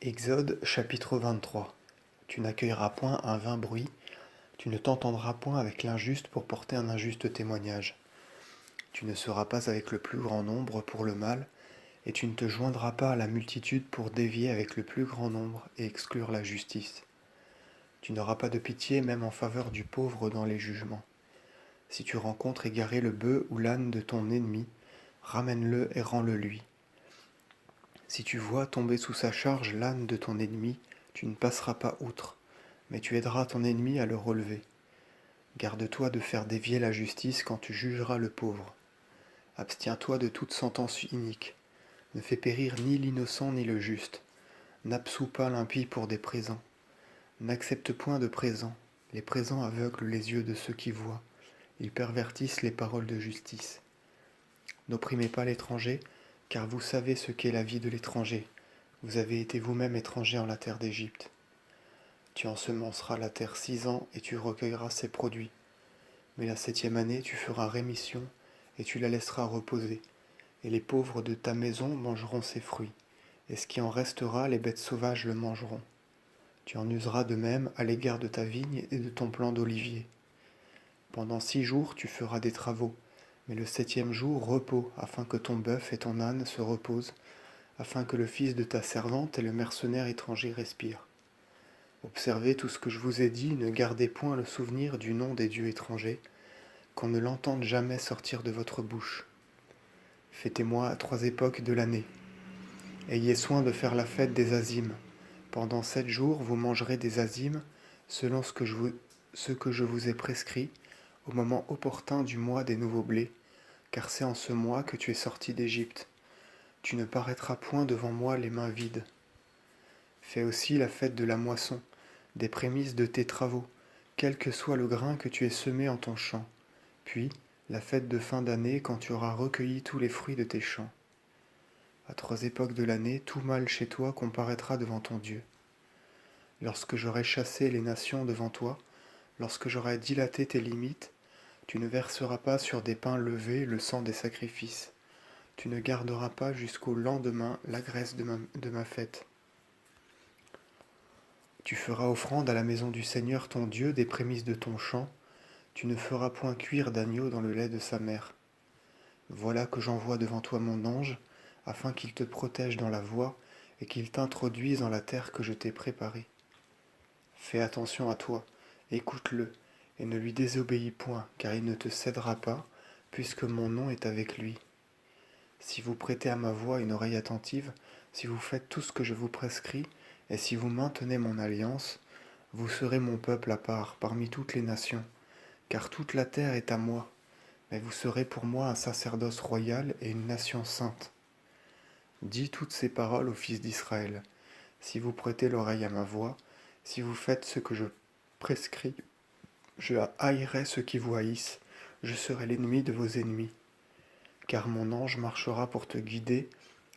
Exode chapitre 23. Tu n'accueilleras point un vain bruit, tu ne t'entendras point avec l'injuste pour porter un injuste témoignage. Tu ne seras pas avec le plus grand nombre pour le mal, et tu ne te joindras pas à la multitude pour dévier avec le plus grand nombre et exclure la justice. Tu n'auras pas de pitié même en faveur du pauvre dans les jugements. Si tu rencontres égaré le bœuf ou l'âne de ton ennemi, ramène-le et rends-le lui. Si tu vois tomber sous sa charge l'âne de ton ennemi, tu ne passeras pas outre, mais tu aideras ton ennemi à le relever. Garde-toi de faire dévier la justice quand tu jugeras le pauvre. Abstiens-toi de toute sentence inique. Ne fais périr ni l'innocent ni le juste. N'absous pas l'impie pour des présents. N'accepte point de présents. Les présents aveuglent les yeux de ceux qui voient. Ils pervertissent les paroles de justice. N'opprimez pas l'étranger, car vous savez ce qu'est la vie de l'étranger. Vous avez été vous-même étranger en la terre d'Égypte. Tu ensemenceras la terre 6 ans et tu recueilleras ses produits. Mais la 7e année tu feras rémission et tu la laisseras reposer. Et les pauvres de ta maison mangeront ses fruits. Et ce qui en restera, les bêtes sauvages le mangeront. Tu en useras de même à l'égard de ta vigne et de ton plant d'olivier. Pendant 6 jours tu feras des travaux, mais le 7e jour repos, afin que ton bœuf et ton âne se reposent, afin que le fils de ta servante et le mercenaire étranger respirent. Observez tout ce que je vous ai dit, ne gardez point le souvenir du nom des dieux étrangers, qu'on ne l'entende jamais sortir de votre bouche. Fêtez-moi à 3 époques de l'année. Ayez soin de faire la fête des azimes. Pendant 7 jours, vous mangerez des azimes, selon ce que je vous ai prescrit, au moment opportun du mois des nouveaux blés, car c'est en ce mois que tu es sorti d'Égypte. Tu ne paraîtras point devant moi les mains vides. Fais aussi la fête de la moisson, des prémices de tes travaux, quel que soit le grain que tu aies semé en ton champ, puis la fête de fin d'année quand tu auras recueilli tous les fruits de tes champs. À 3 époques de l'année, tout mâle chez toi comparaîtra devant ton Dieu. Lorsque j'aurai chassé les nations devant toi, lorsque j'aurai dilaté tes limites, tu ne verseras pas sur des pains levés le sang des sacrifices. Tu ne garderas pas jusqu'au lendemain la graisse de ma fête. Tu feras offrande à la maison du Seigneur ton Dieu des prémices de ton champ. Tu ne feras point cuire d'agneau dans le lait de sa mère. Voilà que j'envoie devant toi mon ange, afin qu'il te protège dans la voie et qu'il t'introduise dans la terre que je t'ai préparée. Fais attention à toi, écoute-le, et ne lui désobéis point, car il ne te cédera pas, puisque mon nom est avec lui. Si vous prêtez à ma voix une oreille attentive, si vous faites tout ce que je vous prescris, et si vous maintenez mon alliance, vous serez mon peuple à part parmi toutes les nations, car toute la terre est à moi, mais vous serez pour moi un sacerdoce royal et une nation sainte. Dis toutes ces paroles aux fils d'Israël. Si vous prêtez l'oreille à ma voix, si vous faites ce que je prescris, je haïrai ceux qui vous haïssent, je serai l'ennemi de vos ennemis. Car mon ange marchera pour te guider,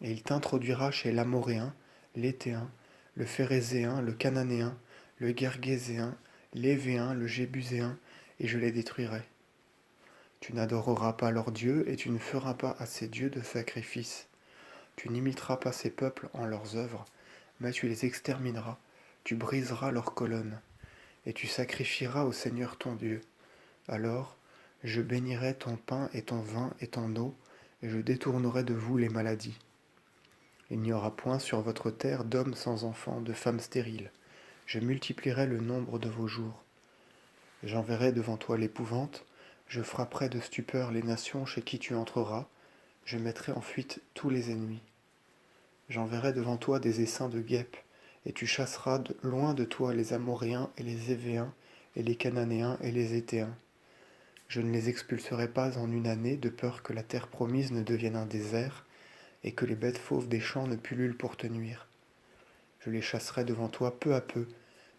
et il t'introduira chez l'Amoréen, l'Héthéen, le Phérézéen, le Cananéen, le Gergéséen, l'Hévéen, le Jébuséen, et je les détruirai. Tu n'adoreras pas leurs dieux, et tu ne feras pas à ces dieux de sacrifice. Tu n'imiteras pas ces peuples en leurs œuvres, mais tu les extermineras, tu briseras leurs colonnes, et tu sacrifieras au Seigneur ton Dieu. Alors, je bénirai ton pain et ton vin et ton eau, et je détournerai de vous les maladies. Il n'y aura point sur votre terre d'hommes sans enfants, de femmes stériles. Je multiplierai le nombre de vos jours. J'enverrai devant toi l'épouvante, je frapperai de stupeur les nations chez qui tu entreras, je mettrai en fuite tous les ennemis. J'enverrai devant toi des essaims de guêpes, et tu chasseras loin de toi les Amoréens et les Hévéens, et les Cananéens et les Héthéens. Je ne les expulserai pas en une année, de peur que la terre promise ne devienne un désert, et que les bêtes fauves des champs ne pullulent pour te nuire. Je les chasserai devant toi peu à peu,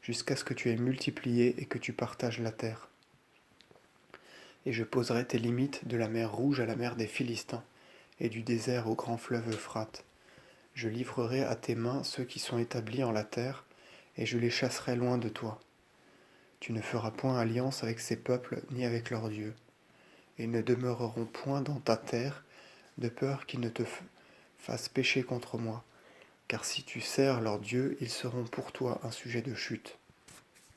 jusqu'à ce que tu aies multiplié et que tu partages la terre. Et je poserai tes limites de la mer Rouge à la mer des Philistins, et du désert au grand fleuve Euphrate. Je livrerai à tes mains ceux qui sont établis en la terre, et je les chasserai loin de toi. Tu ne feras point alliance avec ces peuples ni avec leurs dieux. Ils ne demeureront point dans ta terre, de peur qu'ils ne te fassent pécher contre moi. car si tu sers leurs dieux, ils seront pour toi un sujet de chute.